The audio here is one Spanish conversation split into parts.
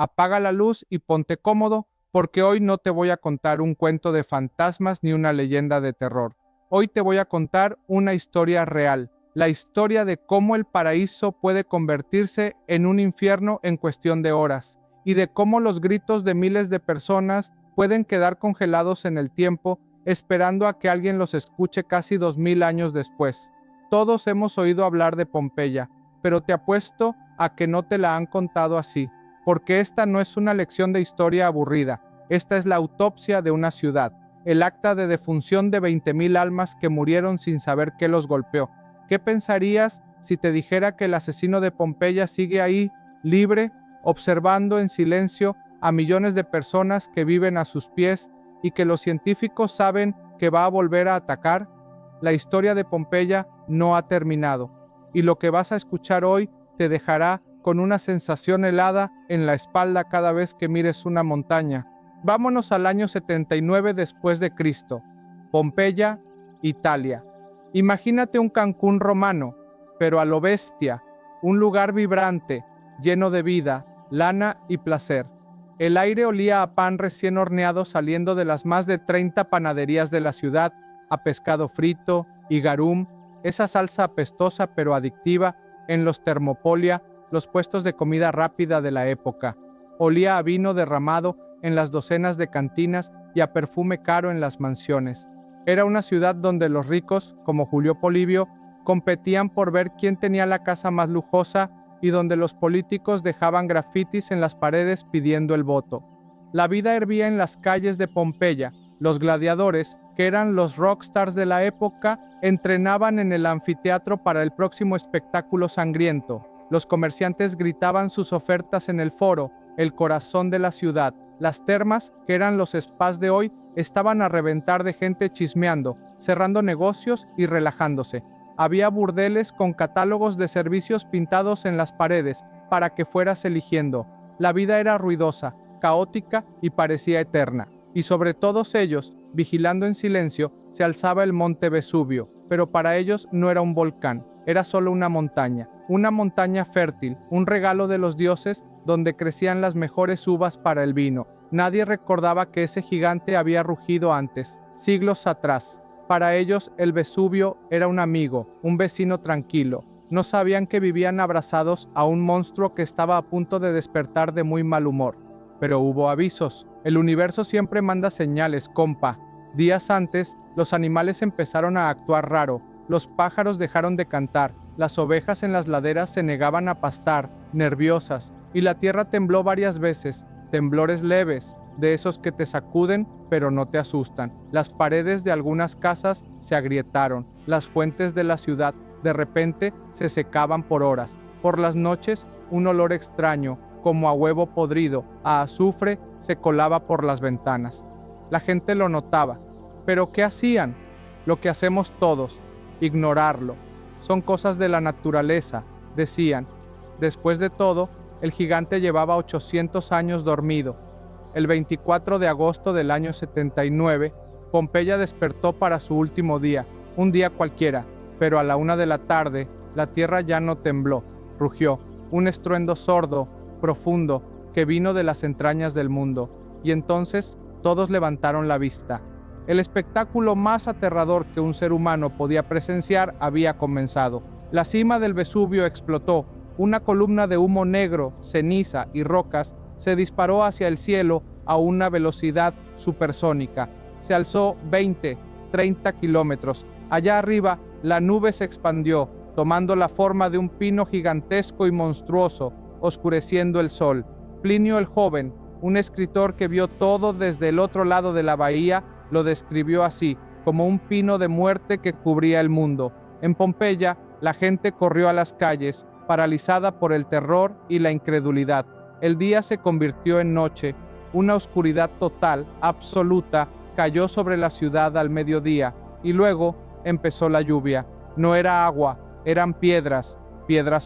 Apaga la luz y ponte cómodo, porque hoy no te voy a contar un cuento de fantasmas ni una leyenda de terror. Hoy te voy a contar una historia real, la historia de cómo el paraíso puede convertirse en un infierno en cuestión de horas, y de cómo los gritos de miles de personas pueden quedar congelados en el tiempo, esperando a que alguien los escuche casi 2000 años después. Todos hemos oído hablar de Pompeya, pero te apuesto a que no te la han contado así, porque esta no es una lección de historia aburrida, esta es la autopsia de una ciudad, el acta de defunción de 20,000 almas que murieron sin saber qué los golpeó. ¿Qué pensarías si te dijera que el asesino de Pompeya sigue ahí, libre, observando en silencio a millones de personas que viven a sus pies y que los científicos saben que va a volver a atacar? La historia de Pompeya no ha terminado, y lo que vas a escuchar hoy te dejará con una sensación helada en la espalda cada vez que mires una montaña. Vámonos al año 79 después de Cristo, Pompeya, Italia. Imagínate un Cancún romano, pero a lo bestia, un lugar vibrante, lleno de vida, lana y placer. El aire olía a pan recién horneado saliendo de las más de 30 panaderías de la ciudad, a pescado frito y garum, esa salsa apestosa pero adictiva en los Termopolia, los puestos de comida rápida de la época. Olía a vino derramado en las docenas de cantinas y a perfume caro en las mansiones. Era una ciudad donde los ricos, como Julio Polibio, competían por ver quién tenía la casa más lujosa y donde los políticos dejaban grafitis en las paredes pidiendo el voto. La vida hervía en las calles de Pompeya. Los gladiadores, que eran los rockstars de la época, entrenaban en el anfiteatro para el próximo espectáculo sangriento. Los comerciantes gritaban sus ofertas en el foro, el corazón de la ciudad. Las termas, que eran los spas de hoy, estaban a reventar de gente chismeando, cerrando negocios y relajándose. Había burdeles con catálogos de servicios pintados en las paredes para que fueras eligiendo. La vida era ruidosa, caótica y parecía eterna. Y sobre todos ellos, vigilando en silencio, se alzaba el monte Vesubio, pero para ellos no era un volcán, era solo una montaña fértil, un regalo de los dioses donde crecían las mejores uvas para el vino. Nadie recordaba que ese gigante había rugido antes, siglos atrás. Para ellos el Vesubio era un amigo, un vecino tranquilo. No sabían que vivían abrazados a un monstruo que estaba a punto de despertar de muy mal humor. Pero hubo avisos. El universo siempre manda señales, compa. Días antes, los animales empezaron a actuar raro. Los pájaros dejaron de cantar. Las ovejas en las laderas se negaban a pastar, nerviosas, y la tierra tembló varias veces, temblores leves, de esos que te sacuden pero no te asustan. Las paredes de algunas casas se agrietaron, las fuentes de la ciudad de repente se secaban por horas. Por las noches, un olor extraño, como a huevo podrido, a azufre, se colaba por las ventanas. La gente lo notaba, pero ¿qué hacían? Lo que hacemos todos, ignorarlo. Son cosas de la naturaleza, decían. Después de todo, el gigante llevaba 800 años dormido. El 24 de agosto del año 79, Pompeya despertó para su último día, un día cualquiera, pero a la 1 de la tarde, la tierra ya no tembló, rugió, un estruendo sordo, profundo, que vino de las entrañas del mundo, y entonces todos levantaron la vista. El espectáculo más aterrador que un ser humano podía presenciar había comenzado. La cima del Vesubio explotó, una columna de humo negro, ceniza y rocas se disparó hacia el cielo a una velocidad supersónica. Se alzó 20, 30 kilómetros. Allá arriba, la nube se expandió, tomando la forma de un pino gigantesco y monstruoso, oscureciendo el sol. Plinio el Joven, un escritor que vio todo desde el otro lado de la bahía, lo describió así, como un pino de muerte que cubría el mundo. En Pompeya, la gente corrió a las calles, paralizada por el terror y la incredulidad. El día se convirtió en noche. Una oscuridad total, absoluta, cayó sobre la ciudad al mediodía, y luego empezó la lluvia. No era agua, eran piedras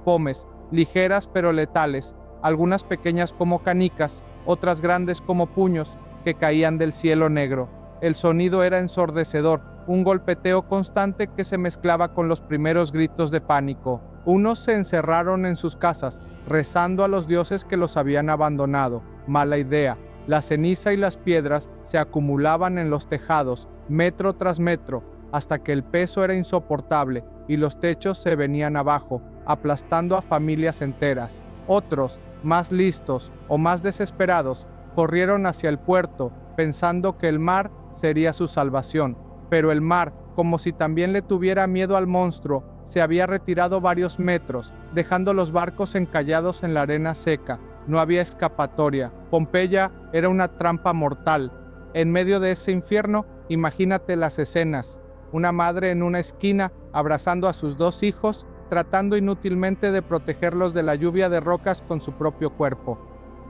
pómez, ligeras pero letales, algunas pequeñas como canicas, otras grandes como puños, que caían del cielo negro. El sonido era ensordecedor, un golpeteo constante que se mezclaba con los primeros gritos de pánico. Unos se encerraron en sus casas, rezando a los dioses que los habían abandonado. Mala idea. La ceniza y las piedras se acumulaban en los tejados, metro tras metro, hasta que el peso era insoportable y los techos se venían abajo, aplastando a familias enteras. Otros, más listos o más desesperados, corrieron hacia el puerto, pensando que el mar sería su salvación. Pero el mar, como si también le tuviera miedo al monstruo, se había retirado varios metros, dejando los barcos encallados en la arena seca. No había escapatoria. Pompeya era una trampa mortal. En medio de ese infierno, imagínate las escenas. Una madre en una esquina, abrazando a sus 2 hijos, tratando inútilmente de protegerlos de la lluvia de rocas con su propio cuerpo.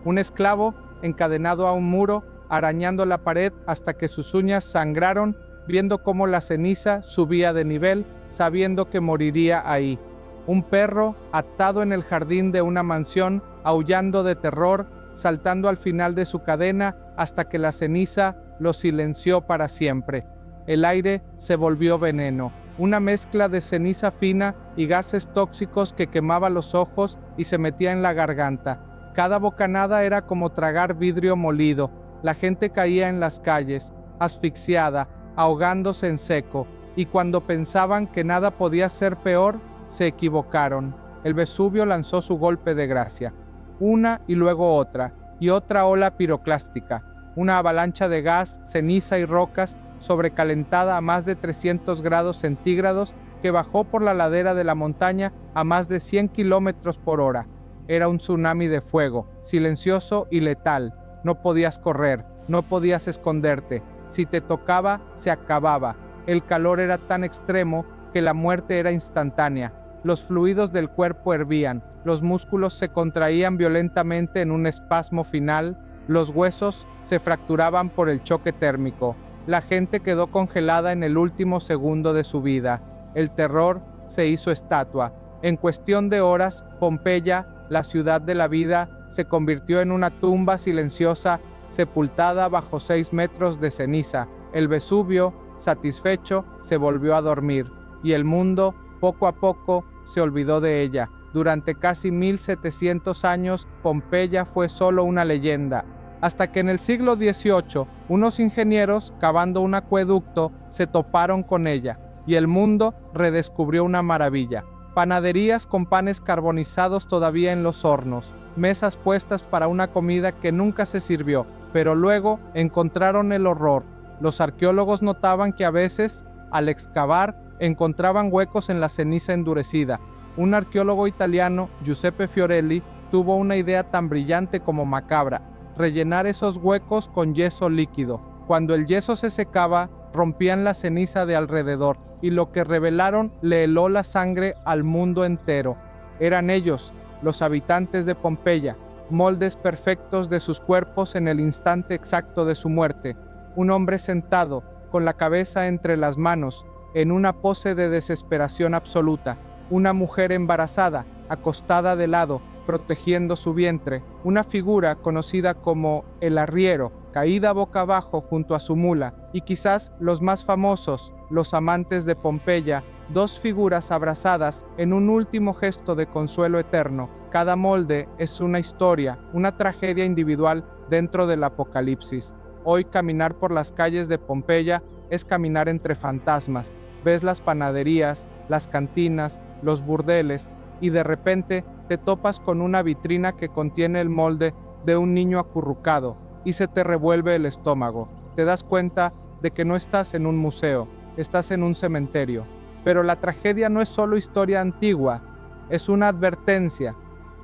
Un esclavo, encadenado a un muro, arañando la pared hasta que sus uñas sangraron, viendo cómo la ceniza subía de nivel, sabiendo que moriría ahí. Un perro, atado en el jardín de una mansión, aullando de terror, saltando al final de su cadena hasta que la ceniza lo silenció para siempre. El aire se volvió veneno, una mezcla de ceniza fina y gases tóxicos que quemaba los ojos y se metía en la garganta. Cada bocanada era como tragar vidrio molido. La gente caía en las calles, asfixiada, ahogándose en seco, y cuando pensaban que nada podía ser peor, se equivocaron. El Vesubio lanzó su golpe de gracia, una y luego otra, y otra ola piroclástica, una avalancha de gas, ceniza y rocas sobrecalentada a más de 300 grados centígrados que bajó por la ladera de la montaña a más de 100 kilómetros por hora. Era un tsunami de fuego, silencioso y letal. No podías correr, no podías esconderte. Si te tocaba, se acababa. El calor era tan extremo que la muerte era instantánea. Los fluidos del cuerpo hervían, los músculos se contraían violentamente en un espasmo final, los huesos se fracturaban por el choque térmico. La gente quedó congelada en el último segundo de su vida. El terror se hizo estatua. En cuestión de horas, Pompeya, la ciudad de la vida, se convirtió en una tumba silenciosa, sepultada bajo 6 metros de ceniza. El Vesubio, satisfecho, se volvió a dormir, y el mundo, poco a poco, se olvidó de ella. Durante casi 1700 años, Pompeya fue solo una leyenda, hasta que en el siglo XVIII, unos ingenieros, cavando un acueducto, se toparon con ella, y el mundo redescubrió una maravilla. Panaderías con panes carbonizados todavía en los hornos, mesas puestas para una comida que nunca se sirvió, pero luego encontraron el horror. Los arqueólogos notaban que a veces, al excavar, encontraban huecos en la ceniza endurecida. Un arqueólogo italiano, Giuseppe Fiorelli, tuvo una idea tan brillante como macabra: rellenar esos huecos con yeso líquido. Cuando el yeso se secaba, rompían la ceniza de alrededor, y lo que revelaron le heló la sangre al mundo entero. Eran ellos, los habitantes de Pompeya, moldes perfectos de sus cuerpos en el instante exacto de su muerte. Un hombre sentado, con la cabeza entre las manos, en una pose de desesperación absoluta. Una mujer embarazada, acostada de lado, protegiendo su vientre. Una figura conocida como el arriero, caída boca abajo junto a su mula. Y quizás los más famosos, los amantes de Pompeya, 2 figuras abrazadas en un último gesto de consuelo eterno. Cada molde es una historia, una tragedia individual dentro del apocalipsis. Hoy caminar por las calles de Pompeya es caminar entre fantasmas. Ves las panaderías, las cantinas, los burdeles, y de repente te topas con una vitrina que contiene el molde de un niño acurrucado, y se te revuelve el estómago. Te das cuenta de que no estás en un museo, estás en un cementerio. Pero la tragedia no es solo historia antigua, es una advertencia,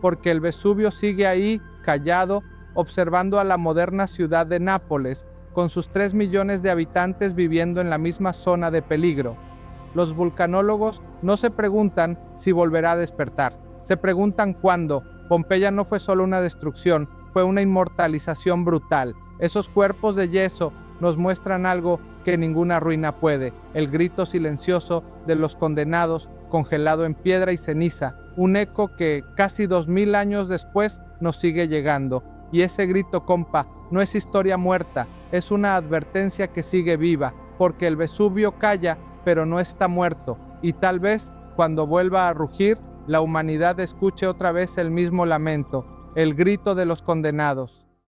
porque el Vesubio sigue ahí, callado, observando a la moderna ciudad de Nápoles, con sus 3 millones de habitantes viviendo en la misma zona de peligro. Los vulcanólogos no se preguntan si volverá a despertar, se preguntan cuándo. Pompeya no fue solo una destrucción, fue una inmortalización brutal. Esos cuerpos de yeso nos muestran algo que ninguna ruina puede: el grito silencioso de los condenados, congelado en piedra y ceniza, un eco que casi 2000 años después nos sigue llegando. Y ese grito, compa, no es historia muerta, es una advertencia que sigue viva, porque el Vesubio calla, pero no está muerto, y tal vez, cuando vuelva a rugir, la humanidad escuche otra vez el mismo lamento, el grito de los condenados.